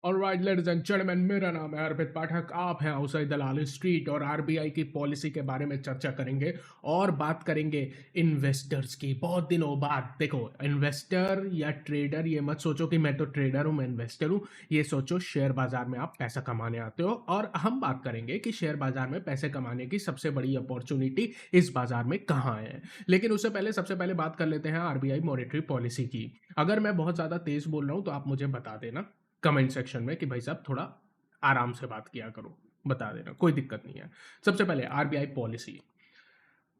Alright ladies and gentleman, मेरा नाम है अर्पित पाठक। आप हैं आउटसाइड दलाल स्ट्रीट और आरबीआई की पॉलिसी के बारे में चर्चा करेंगे और बात करेंगे इन्वेस्टर्स की। बहुत दिनों बाद देखो, इन्वेस्टर या ट्रेडर, ये मत सोचो कि मैं तो ट्रेडर हूं, मैं इन्वेस्टर हूं। ये सोचो शेयर बाजार में आप पैसा कमाने आते हो, और हम बात करेंगे कि शेयर बाजार में पैसे कमाने की सबसे बड़ी अपॉर्चुनिटी इस बाजार में कहाँ है। लेकिन उससे पहले सबसे पहले बात कर लेते हैं आरबीआई मॉनेटरी पॉलिसी की। अगर मैं बहुत ज्यादा तेज बोल रहा हूं तो आप मुझे बता देना कमेंट सेक्शन में कि भाई साहब थोड़ा आराम से बात किया करो, बता देना, कोई दिक्कत नहीं है। सबसे पहले आरबीआई पॉलिसी।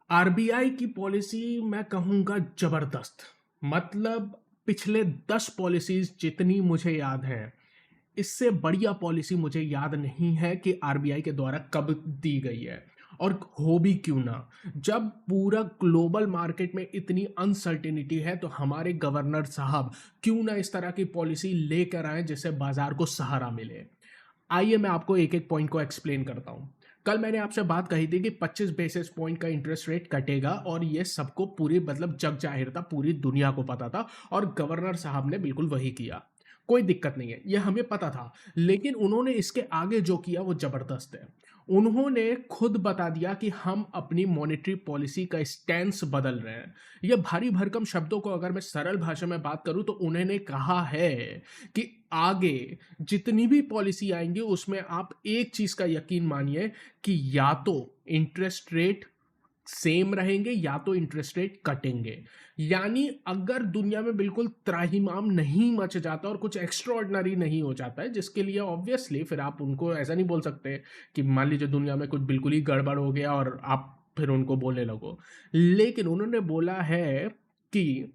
आरबीआई की पॉलिसी मैं कहूंगा जबरदस्त। मतलब पिछले 10 पॉलिसीज जितनी मुझे याद हैं, इससे बढ़िया पॉलिसी मुझे याद नहीं है कि आरबीआई के द्वारा कब दी गई है। और हो भी क्यों ना, जब पूरा ग्लोबल मार्केट में इतनी अनसर्टेनिटी है तो हमारे गवर्नर साहब क्यों ना इस तरह की पॉलिसी लेकर आए जिससे बाजार को सहारा मिले। आइए मैं आपको एक एक पॉइंट को एक्सप्लेन करता हूं। कल मैंने आपसे बात कही थी कि 25 बेसिस पॉइंट का इंटरेस्ट रेट कटेगा, और ये सबको पूरी मतलब जग जाहिर था, पूरी दुनिया को पता था, और गवर्नर साहब ने बिल्कुल वही किया। कोई दिक्कत नहीं है, ये हमें पता था। लेकिन उन्होंने इसके आगे जो किया वो जबरदस्त है। उन्होंने खुद बता दिया कि हम अपनी मॉनेटरी पॉलिसी का स्टैंस बदल रहे हैं। ये भारी भरकम शब्दों को अगर मैं सरल भाषा में बात करूं तो उन्होंने कहा है कि आगे जितनी भी पॉलिसी आएंगी उसमें आप एक चीज का यकीन मानिए कि या तो इंटरेस्ट रेट सेम रहेंगे या तो इंटरेस्ट रेट कटेंगे। यानी अगर दुनिया में बिल्कुल त्राहिमाम नहीं मच जाता और कुछ एक्स्ट्रॉर्डनरी नहीं हो जाता है, जिसके लिए ऑब्वियसली फिर आप उनको ऐसा नहीं बोल सकते कि मान लीजिए दुनिया में कुछ बिल्कुल ही गड़बड़ हो गया और आप फिर उनको बोलने लगो। लेकिन उन्होंने बोला है कि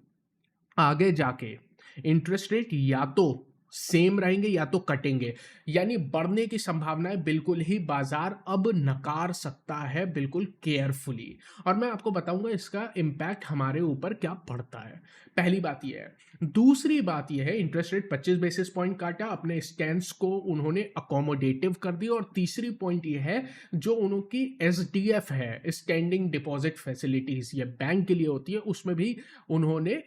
आगे जाके इंटरेस्ट रेट या तो सेम रहेंगे या तो कटेंगे। यानी बढ़ने की संभावनाएं बिल्कुल ही बाजार अब नकार सकता है, बिल्कुल केयरफुली। और मैं आपको बताऊंगा इसका इम्पैक्ट हमारे ऊपर क्या पड़ता है। पहली बात यह है। दूसरी बात यह है, इंटरेस्ट रेट 25 बेसिस पॉइंट काटा, अपने स्टैंस को उन्होंने अकोमोडेटिव कर दिया। और तीसरी पॉइंट यह है, जो उनकी एसडीएफ है, स्टैंडिंग डिपॉजिट फैसिलिटीज, ये बैंक के लिए होती है, उसमें भी उन्होंने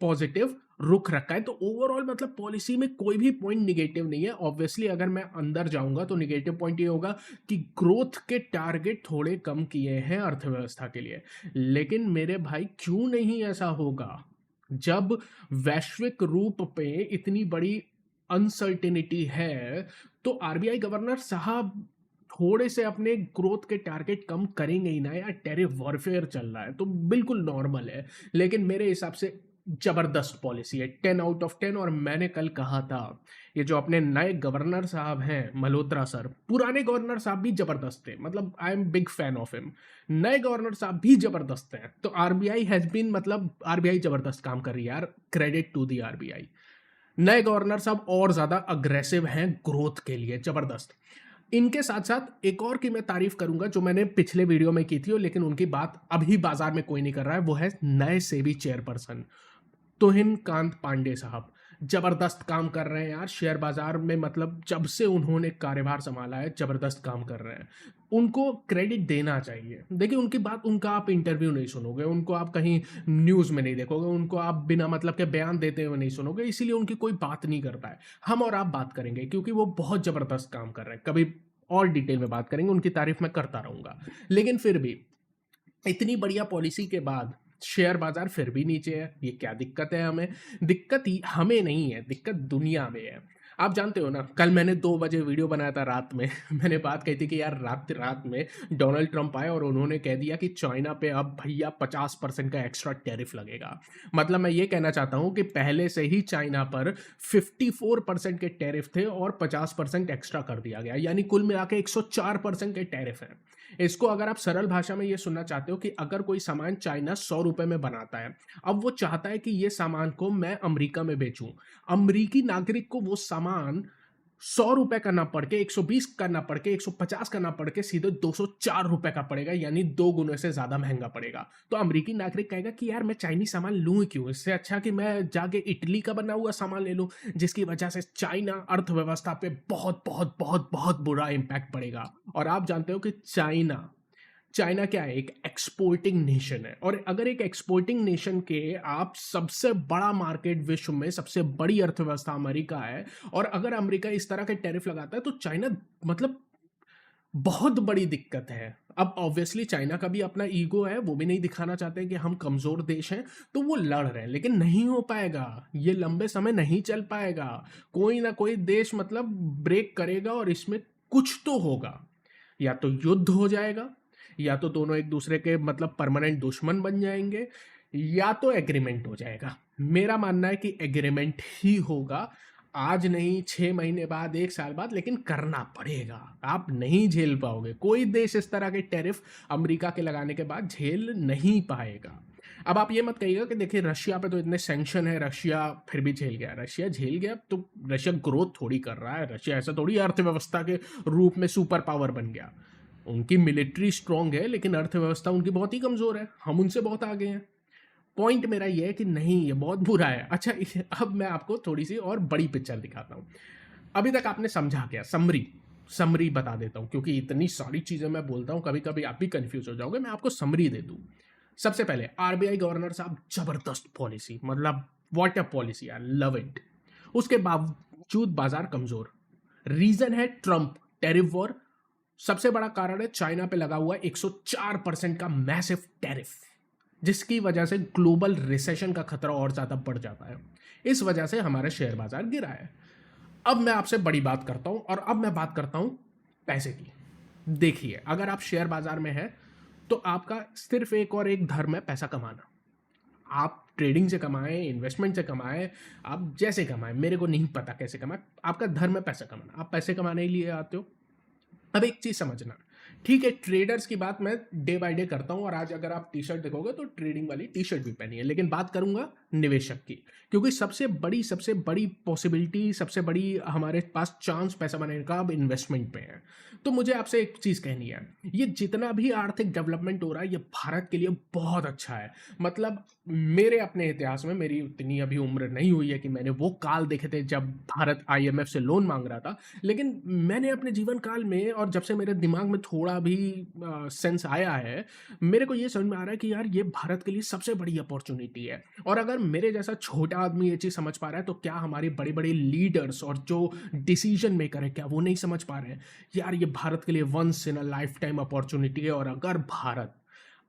पॉजिटिव रुख रखा है। तो ओवरऑल मतलब पॉलिसी में कोई भी पॉइंट निगेटिव नहीं है। ऑब्वियसली अगर मैं अंदर जाऊंगा तो निगेटिव पॉइंट ये होगा कि ग्रोथ के टारगेट थोड़े कम किए हैं अर्थव्यवस्था के लिए। लेकिन मेरे भाई क्यों नहीं ऐसा होगा, जब वैश्विक रूप पे इतनी बड़ी अनसर्टेनिटी है तो आरबीआई गवर्नर साहब थोड़े से अपने ग्रोथ के टारगेट कम करेंगे ही ना यार। टैरिफ वॉरफेयर चल रहा है तो बिल्कुल नॉर्मल है। लेकिन मेरे हिसाब से जबरदस्त पॉलिसी है, 10 आउट ऑफ 10। और मैंने कल कहा था, ये जो अपने नए गवर्नर साहब हैं मल्होत्रा सर, पुराने गवर्नर साहब भी जबरदस्त थे, मतलब I am big fan of him. नए गवर्नर साहब भी जबरदस्त हैं। तो आरबीआई हैज बीन, मतलब आरबीआई जबरदस्त काम कर रही है यार, क्रेडिट टू दी आरबीआई। नए गवर्नर साहब और ज्यादा अग्रेसिव हैं ग्रोथ के लिए, जबरदस्त। इनके साथ साथ एक और की मैं तारीफ करूंगा जो मैंने पिछले वीडियो में की थी, लेकिन उनकी बात अभी बाजार में कोई नहीं कर रहा है, वो है नए सेबी चेयरपर्सन तुहिन कांत पांडे साहब। जबरदस्त काम कर रहे हैं यार शेयर बाजार में, मतलब जब से उन्होंने कार्यभार संभाला है जबरदस्त काम कर रहे हैं। उनको क्रेडिट देना चाहिए। देखिए उनकी बात, उनका आप इंटरव्यू नहीं सुनोगे, उनको आप कहीं न्यूज में नहीं देखोगे, उनको आप बिना मतलब के बयान देते हुए नहीं सुनोगे, इसीलिए उनकी कोई बात नहीं कर पाए। हम और आप बात करेंगे क्योंकि वो बहुत जबरदस्त काम कर रहे हैं। कभी और डिटेल में बात करेंगे, उनकी तारीफ मैं करता रहूंगा। लेकिन फिर भी इतनी बढ़िया पॉलिसी के बाद शेयर बाजार फिर भी नीचे है, ये क्या दिक्कत है हमें? दिक्कत ही हमें नहीं है, दिक्कत दुनिया में है। आप जानते हो ना, कल मैंने 2 बजे वीडियो बनाया था रात में मैंने बात कही थी कि यार रात रात में डोनाल्ड ट्रंप आए और उन्होंने कह दिया कि चाइना पे अब भैया 50% का एक्स्ट्रा टैरिफ लगेगा। मतलब मैं ये कहना चाहता हूं कि पहले से ही चाइना पर 54% के टैरिफ थे और 50% एक्स्ट्रा कर दिया गया, यानी कुल मिला के 104% के टैरिफ हैं। इसको अगर आप सरल भाषा में ये सुनना चाहते हो कि अगर कोई सामान चाइना 100 रुपए में बनाता है, अब वो चाहता है कि ये सामान को मैं अमेरिका में बेचूं, अमेरिकी नागरिक को वो सामान 100 रुपए का ना पड़ के 120 का ना पड़ के 150 का ना पड़ के सीधे 204 रुपए का पड़ेगा, यानी 2 गुने से ज्यादा महंगा पड़ेगा। तो अमेरिकी नागरिक कहेगा कि यार मैं चाइनीज सामान लूं क्यों, इससे अच्छा कि मैं जाके इटली का बना हुआ सामान ले लूं, जिसकी वजह से चाइना अर्थव्यवस्था पे बहुत बहुत बहुत बहुत बुरा इंपैक्ट पड़ेगा। और आप जानते हो कि चाइना चाइना क्या है, एक एक्सपोर्टिंग नेशन है, और अगर एक एक्सपोर्टिंग नेशन के आप सबसे बड़ा मार्केट विश्व में, सबसे बड़ी अर्थव्यवस्था अमेरिका है, और अगर अमेरिका इस तरह के टैरिफ लगाता है तो चाइना मतलब बहुत बड़ी दिक्कत है। अब ऑब्वियसली चाइना का भी अपना ईगो है, वो भी नहीं दिखाना चाहते कि हम कमज़ोर देश हैं, तो वो लड़ रहे हैं, लेकिन नहीं हो पाएगा, ये लंबे समय नहीं चल पाएगा। कोई ना कोई देश मतलब ब्रेक करेगा और इसमें कुछ तो होगा। या तो युद्ध हो जाएगा, या तो दोनों एक दूसरे के मतलब परमानेंट दुश्मन बन जाएंगे, या तो एग्रीमेंट हो जाएगा। मेरा मानना है कि एग्रीमेंट ही होगा, आज नहीं, 6 महीने बाद, 1 साल बाद, लेकिन करना पड़ेगा। आप नहीं झेल पाओगे, कोई देश इस तरह के टैरिफ अमेरिका के लगाने के बाद झेल नहीं पाएगा। अब आप ये मत कहिएगा कि देखिए रशिया पे तो इतने सैंक्शन है, रशिया फिर भी झेल गया। रशिया झेल गया तो रशिया ग्रोथ थोड़ी कर रहा है, रशिया ऐसा थोड़ी अर्थव्यवस्था के रूप में सुपर पावर बन गया। उनकी मिलिट्री स्ट्रांग है, लेकिन अर्थव्यवस्था उनकी बहुत ही कमज़ोर है, हम उनसे बहुत आगे हैं। पॉइंट मेरा ये है कि नहीं, ये बहुत बुरा है। अच्छा, अब मैं आपको थोड़ी सी और बड़ी पिक्चर दिखाता हूँ। अभी तक आपने समझा क्या? समरी समरी बता देता हूँ, क्योंकि इतनी सारी चीज़ें मैं बोलता हूँ, कभी कभी आप भी कंफ्यूज हो जाओगे। मैं आपको समरी दे दूँ। सबसे पहले आरबीआई गवर्नर साहब, जबरदस्त पॉलिसी, मतलब what a policy, I love it. उसके बावजूद बाजार कमजोर। रीजन है ट्रंप, टैरिफ वॉर। सबसे बड़ा कारण है चाइना पे लगा हुआ 104% का मैसिव टैरिफ, जिसकी वजह से ग्लोबल रिसेशन का खतरा और ज्यादा बढ़ जाता है। इस वजह से हमारा शेयर बाजार गिरा है। अब मैं आपसे बड़ी बात करता हूं, और अब मैं बात करता हूं पैसे की। देखिए, अगर आप शेयर बाजार में हैं तो आपका सिर्फ एक और एक धर्म है, पैसा कमाना। आप ट्रेडिंग से कमाएं, इन्वेस्टमेंट से कमाएं, आप जैसे कमाएं, मेरे को नहीं पता कैसे कमाएं, आपका धर्म है पैसा कमाना, आप पैसे कमाने के लिए आते हो। अब एक चीज समझना, ठीक है, ट्रेडर्स की बात मैं डे बाय डे करता हूं, और आज अगर आप टी शर्ट देखोगे तो ट्रेडिंग वाली टी शर्ट भी पहनी है, लेकिन बात करूंगा निवेशक की, क्योंकि सबसे बड़ी पॉसिबिलिटी, सबसे बड़ी हमारे पास चांस पैसा बनाने का अब इन्वेस्टमेंट पे है। तो मुझे आपसे एक चीज कहनी है, ये जितना भी आर्थिक डेवलपमेंट हो रहा है, ये भारत के लिए बहुत अच्छा है। मतलब मेरे अपने इतिहास में, मेरी उतनी अभी उम्र नहीं हुई है कि मैंने वो काल देखे थे जब भारत आईएमएफ से लोन मांग रहा था, लेकिन मैंने अपने जीवन काल में, और जब से मेरे दिमाग में थोड़ा भी सेंस आया है, मेरे को ये समझ में आ रहा है कि यार ये भारत के लिए सबसे बड़ी अपॉर्चुनिटी है। और अगर मेरे जैसा छोटा आदमी ये चीज़ समझ पा रहा है, तो क्या हमारे बड़े बड़े लीडर्स और जो डिसीजन मेकर है, क्या वो नहीं समझ पा रहे हैं? यार ये भारत के लिए once in a lifetime opportunity है। और अगर भारत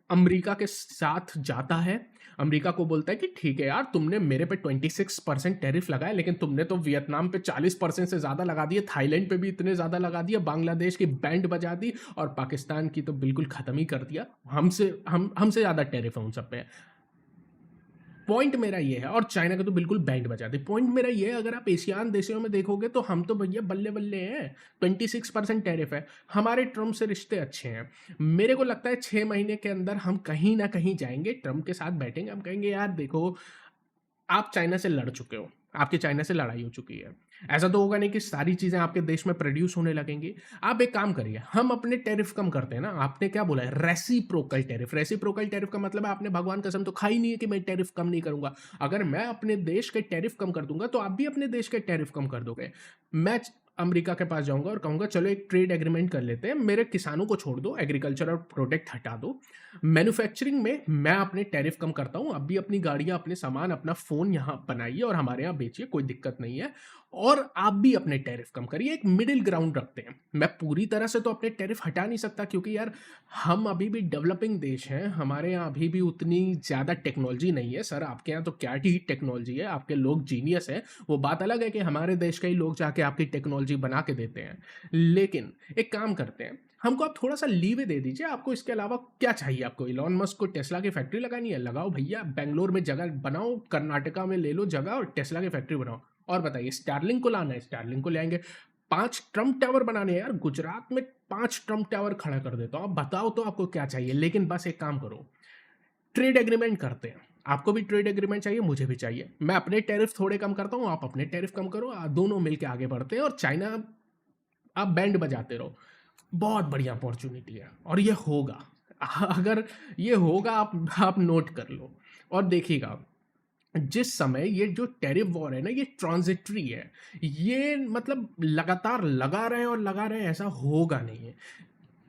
अमेरिका के साथ जाता है, अमेरिका को बोलता है कि ठीक है यार, तुमने मेरे पे 26% टैरिफ लगाया, लेकिन तुमने तो वियतनाम पे 40% से ज़्यादा लगा दिए, थाईलैंड पे भी इतने ज़्यादा लगा दिया, बांग्लादेश की बैंड बजा दी, और पाकिस्तान की तो बिल्कुल ख़त्म ही कर दिया। हमसे ज़्यादा टैरिफ है उन सब पे। पॉइंट मेरा ये है, और चाइना का तो बिल्कुल बैंड बजा दे। पॉइंट मेरा ये है, अगर आप एशियान देशों में देखोगे तो हम तो भैया बल्ले बल्ले हैं। 26% टैरिफ है, हमारे ट्रम्प से रिश्ते अच्छे हैं। मेरे को लगता है 6 महीने के अंदर हम कहीं ना कहीं जाएंगे, ट्रम्प के साथ बैठेंगे, हम कहेंगे यार देखो, आप चाइना से लड़ चुके हो, आपकी चाइना से लड़ाई हो चुकी है। ऐसा तो होगा नहीं कि सारी चीजें आपके देश में प्रोड्यूस होने लगेंगी। आप एक काम करिए, हम अपने टैरिफ कम करते हैं ना। आपने क्या बोला है? Reciprocal tariff. रेसिप्रोकल टैरिफ का मतलब है आपने भगवान कसम तो खाई नहीं है कि मैं टैरिफ कम नहीं करूंगा। अगर मैं अपने देश के टैरिफ कम कर दूंगा, तो आप भी अपने देश के टैरिफ कम कर दोगे। मैं अमेरिका के पास जाऊंगा और कहूंगा चलो एक ट्रेड एग्रीमेंट कर लेते हैं, मेरे किसानों को छोड़ दो, एग्रीकल्चर और प्रोडक्ट हटा दो, मैन्युफैक्चरिंग में मैं अपने टैरिफ कम करता हूं, अब भी अपनी गाड़ियां, अपने सामान, अपना फोन यहाँ बनाइए और हमारे यहाँ बेचिए, कोई दिक्कत नहीं है। और आप भी अपने टैरिफ कम करिए, एक मिडिल ग्राउंड रखते हैं। मैं पूरी तरह से तो अपने टैरिफ हटा नहीं सकता, क्योंकि यार हम अभी भी डेवलपिंग देश हैं, हमारे यहाँ अभी भी उतनी ज़्यादा टेक्नोलॉजी नहीं है। सर आपके यहाँ तो क्या ही टेक्नोलॉजी है, आपके लोग जीनियस है, वो बात अलग है कि हमारे देश के ही लोग जाके आपकी टेक्नोलॉजी बना के देते हैं। लेकिन एक काम करते हैं, हमको आप थोड़ा सा लीवे दे दीजिए। आपको इसके अलावा क्या चाहिए? आपको इलॉन मस्क को टेस्ला की फैक्ट्री लगानी है, लगाओ भैया, बेंगलोर में जगह बनाओ, कर्नाटका में ले लो जगह और टेस्ला की फैक्ट्री बनाओ। और बताइए, स्टारलिंक को लाना है, स्टारलिंक को ले आएंगे। 5 ट्रम्प टावर बनाने हैं यार, गुजरात में 5 ट्रम्प टावर खड़ा कर देता हूँ। आप बताओ तो आपको क्या चाहिए? लेकिन बस एक काम करो, ट्रेड एग्रीमेंट करते हैं। आपको भी ट्रेड एग्रीमेंट चाहिए, मुझे भी चाहिए। मैं अपने टैरिफ थोड़े कम करता हूँ, आप अपने टैरिफ कम करो, दोनों मिलके आगे बढ़ते हैं। और चाइना, आप बैंड बजाते रहो। बहुत बढ़िया अपॉर्चुनिटी है, और ये होगा। अगर ये होगा, आप नोट कर लो और देखिएगा। जिस समय ये जो टैरिफ वॉर है ना, ये ट्रांजिटरी है। ये मतलब लगातार लगा रहे हैं और लगा रहे हैं, ऐसा होगा नहीं है।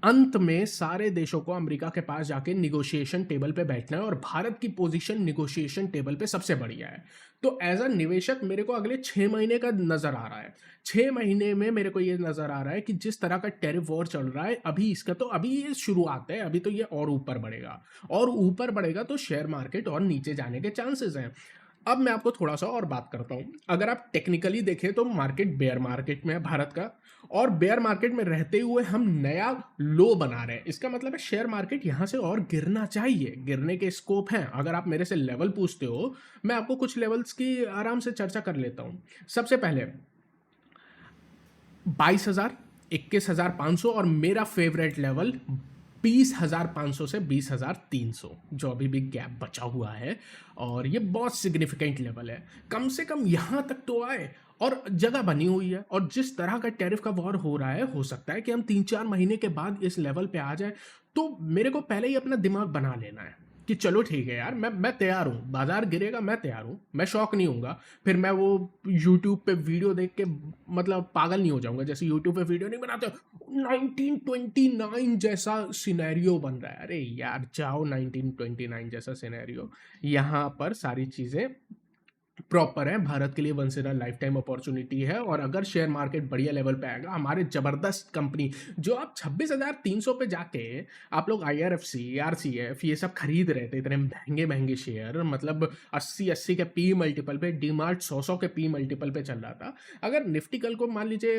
अंत में सारे देशों को अमेरिका के पास जाके निगोशिएशन टेबल पे बैठना है और भारत की पोजीशन निगोशिएशन टेबल पे सबसे बढ़िया है। तो एज अ निवेशक मेरे को अगले 6 महीने का नजर आ रहा है। 6 महीने में मेरे को ये नजर आ रहा है कि जिस तरह का टेरिफ वॉर चल रहा है अभी, इसका तो अभी ये शुरुआत है, अभी तो ये और ऊपर बढ़ेगा, और ऊपर बढ़ेगा तो शेयर मार्केट और नीचे जाने के चांसेस हैं। अब मैं आपको थोड़ा सा और बात करता हूँ। अगर आप टेक्निकली देखें तो मार्केट बेयर मार्केट में है भारत का, और बेयर मार्केट में रहते हुए हम नया लो बना रहे हैं। इसका मतलब है शेयर मार्केट यहाँ से और गिरना चाहिए, गिरने के स्कोप हैं। अगर आप मेरे से लेवल पूछते हो, मैं आपको कुछ लेवल्स की आराम से चर्चा कर लेता हूँ। सबसे पहले 22,000, 21,500, और मेरा फेवरेट लेवल 20,500 से 20,300, जो अभी भी गैप बचा हुआ है, और ये बहुत सिग्निफिकेंट लेवल है। कम से कम यहाँ तक तो आए, और जगह बनी हुई है, और जिस तरह का टैरिफ का वॉर हो रहा है, हो सकता है कि हम 3-4 महीने के बाद इस लेवल पे आ जाए। तो मेरे को पहले ही अपना दिमाग बना लेना है कि चलो ठीक है यार, मैं तैयार हूँ, बाजार गिरेगा मैं तैयार हूँ, मैं शॉक नहीं होऊंगा। फिर मैं वो यूट्यूब पे वीडियो देख के मतलब पागल नहीं हो जाऊंगा, जैसे यूट्यूब पे वीडियो नहीं बनाते 1929 जैसा सिनेरियो बन रहा है। अरे यार जाओ, 1929 जैसा सिनेरियो, यहाँ पर सारी चीज़ें प्रॉपर है। भारत के लिए once in a lifetime opportunity है, और अगर शेयर मार्केट बढ़िया लेवल पे आएगा, हमारे जबरदस्त कंपनी, जो आप 26,300 पे जाके आप लोग IRFC, RCF ये सब खरीद रहे थे, इतने महंगे महंगे शेयर, मतलब 80-80 के पी मल्टीपल पे, डीमार्ट 100-100 के पी मल्टीपल पे चल रहा था। अगर निफ्टी कल को मान लीजिए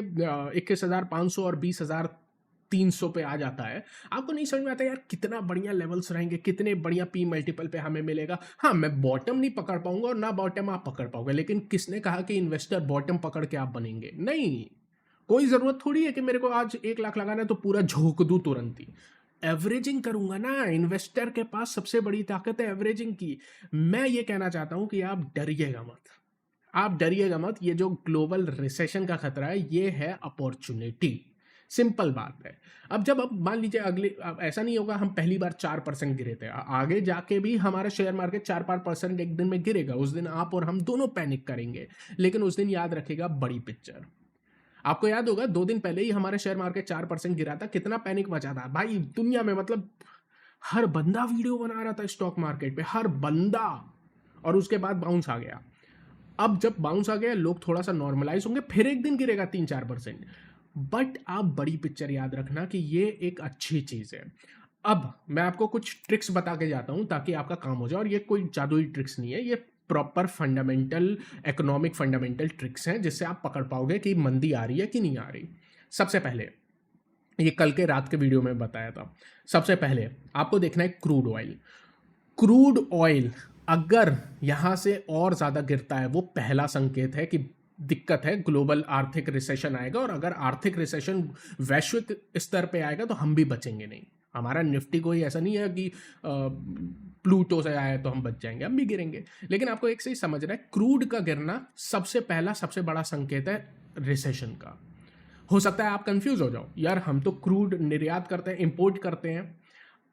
21,500 और 20,300 पे आ जाता है, आपको नहीं समझ में आता यार कितना बढ़िया लेवल्स रहेंगे, कितने बढ़िया पी मल्टीपल पे हमें मिलेगा। हाँ, मैं बॉटम नहीं पकड़ पाऊंगा और ना बॉटम आप पकड़ पाओगे, लेकिन किसने कहा कि इन्वेस्टर बॉटम पकड़ के आप बनेंगे? नहीं, कोई जरूरत थोड़ी है कि मेरे को आज 1 लाख लगाना है तो पूरा झोंक दूं तुरंत ही। एवरेजिंग करूंगा ना, इन्वेस्टर के पास सबसे बड़ी ताकत है एवरेजिंग की। मैं ये कहना चाहता हूं कि आप डरिएगा मत, आप डरिएगा मत। ये जो ग्लोबल रिसेशन का खतरा है, ये है अपॉर्चुनिटी, सिंपल बात है। अब मान लीजिए अगले, अब ऐसा नहीं होगा हम पहली बार 4% गिरे थे, आगे जाके भी हमारा शेयर मार्केट 4-5% एक दिन में गिरेगा, उस दिन आप और हम दोनों पैनिक करेंगे। लेकिन उस दिन याद रखेगा बड़ी पिक्चर। आपको याद होगा 2 दिन पहले ही हमारा शेयर मार्केट 4% गिरा था, कितना पैनिक मचा था भाई दुनिया में, मतलब हर बंदा वीडियो बना रहा था स्टॉक मार्केट पे, हर बंदा। और उसके बाद बाउंस आ गया। अब जब बाउंस आ गया, लोग थोड़ा सा नॉर्मलाइज होंगे, फिर एक दिन गिरेगा 3-4%। बट आप बड़ी पिक्चर याद रखना कि ये एक अच्छी चीज़ है। अब मैं आपको कुछ ट्रिक्स बता के जाता हूं ताकि आपका काम हो जाए, और ये कोई जादुई ट्रिक्स नहीं है, ये proper fundamental, economic fundamental tricks हैं, जिससे आप पकड़ पाओगे कि मंदी आ रही है कि नहीं आ रही। सबसे पहले, ये कल के रात के वीडियो में बताया था, सबसे पहले आपको देखना है क्रूड ऑयल। क्रूड ऑयल अगर यहाँ से और ज़्यादा गिरता है, वो पहला संकेत है कि दिक्कत है, ग्लोबल आर्थिक रिसेशन आएगा। और अगर आर्थिक रिसेशन वैश्विक स्तर पे आएगा तो हम भी बचेंगे नहीं। हमारा निफ्टी कोई ऐसा नहीं है कि प्लूटो से आया तो हम बच जाएंगे, हम भी गिरेंगे। लेकिन आपको एक चीज समझना है, क्रूड का गिरना सबसे पहला सबसे बड़ा संकेत है रिसेशन का। हो सकता है आप कंफ्यूज हो जाओ, यार हम तो क्रूड निर्यात करते हैं, इंपोर्ट करते हैं,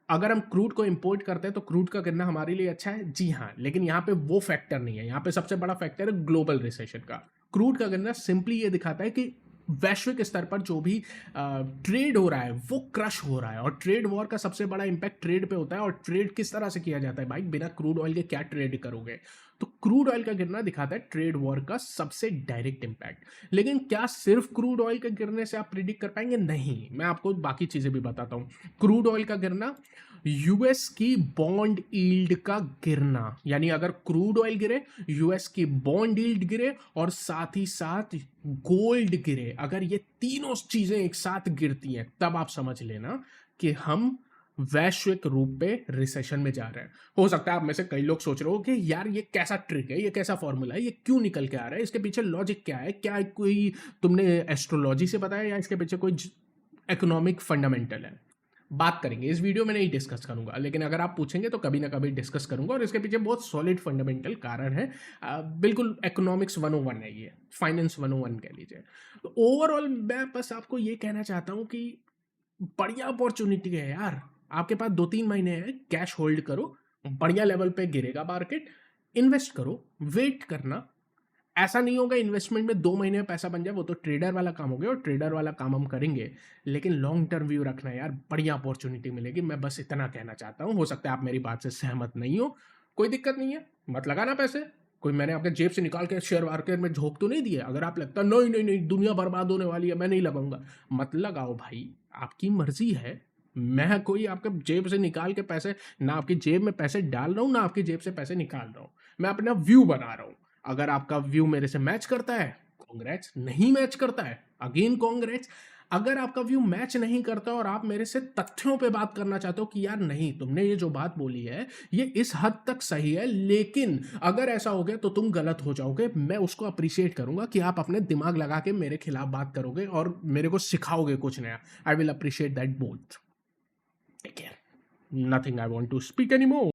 अगर हम क्रूड को इंपोर्ट करते हैं तो क्रूड का गिरना हमारे लिए अच्छा है? जी हाँ, लेकिन यहाँ पे वो फैक्टर नहीं है। यहाँ पे सबसे बड़ा फैक्टर है ग्लोबल रिसेशन का। क्रूड का गिरना सिंपली ये दिखाता है कि वैश्विक स्तर पर जो भी ट्रेड हो रहा है वो क्रश हो रहा है, और ट्रेड वॉर का सबसे बड़ा इंपैक्ट ट्रेड पे होता है। और ट्रेड किस तरह से किया जाता है भाई, बिना क्रूड ऑयल के क्या ट्रेड करोगे? तो क्रूड ऑयल का गिरना दिखाता है ट्रेड वॉर का सबसे डायरेक्ट इंपैक्ट। लेकिन क्या सिर्फ क्रूड ऑयल के गिरने से आप प्रिडिक्ट कर पाएंगे? नहीं, मैं आपको बाकी चीजें भी बताता हूँ। क्रूड ऑयल का गिरना, यूएस की बॉन्ड यील्ड का गिरना, यानी अगर क्रूड ऑयल गिरे, यूएस की बॉन्ड यील्ड गिरे, और साथ ही साथ गोल्ड गिरे, अगर ये तीनों चीजें एक साथ गिरती हैं, तब आप समझ लेना कि हम वैश्विक रूप पे रिसेशन में जा रहे हैं। हो सकता है आप में से कई लोग सोच रहे हो कि यार ये कैसा ट्रिक है, ये कैसा फॉर्मूला है, ये क्यों निकल के आ रहा है, इसके पीछे लॉजिक क्या है, क्या कोई तुमने एस्ट्रोलॉजी से बताया या इसके पीछे कोई इकोनॉमिक फंडामेंटल है? बात करेंगे, इस वीडियो में नहीं डिस्कस करूंगा, लेकिन अगर आप पूछेंगे तो कभी ना कभी डिस्कस करूंगा, और इसके पीछे बहुत सॉलिड फंडामेंटल कारण है। बिल्कुल इकोनॉमिक्स 101 है, ये फाइनेंस 101 कह लीजिए। तो ओवरऑल मैं बस आपको ये कहना चाहता हूँ कि बढ़िया अपॉर्चुनिटी है यार, आपके पास 2-3 महीने हैं, कैश होल्ड करो, बढ़िया लेवल पे गिरेगा मार्केट, इन्वेस्ट करो, वेट करना, ऐसा नहीं होगा इन्वेस्टमेंट में 2 महीने में पैसा बन जाए, वो तो ट्रेडर वाला काम हो गया और ट्रेडर वाला काम हम करेंगे। लेकिन लॉन्ग टर्म व्यू रखना है यार, बढ़िया अपॉर्च्युनिटी मिलेगी, मैं बस इतना कहना चाहता हूँ। हो सकता है आप मेरी बात से सहमत नहीं हो, कोई दिक्कत नहीं है, मत लगाना पैसे। कोई मैंने आपके जेब से निकाल के शेयर मार्केट में झोंक तो नहीं दिया। अगर आप लगता है नहीं, नहीं, नहीं दुनिया बर्बाद होने वाली है, मैं नहीं लगाऊँगा, मत लगाओ भाई, आपकी मर्ज़ी है। मैं कोई आपके जेब से निकाल के पैसे ना आपकी जेब में पैसे डाल रहा हूँ, ना आपकी जेब से पैसे निकाल रहा हूँ। मैं अपना व्यू बना रहा हूँ। अगर आपका व्यू मेरे से मैच करता है, कांग्रेट्स, नहीं मैच करता है, अगेन कांग्रेट्स। अगर आपका व्यू मैच नहीं करता और आप मेरे से तथ्यों पे बात करना चाहते हो कि यार नहीं, तुमने ये जो बात बोली है, ये इस हद तक सही है, लेकिन अगर ऐसा हो गया तो तुम गलत हो जाओगे, मैं उसको अप्रिशिएट करूंगा कि आप अपने दिमाग लगा के मेरे खिलाफ बात करोगे और मेरे को सिखाओगे कुछ नया। I will appreciate that both. Take care. Nothing I want to speak any more.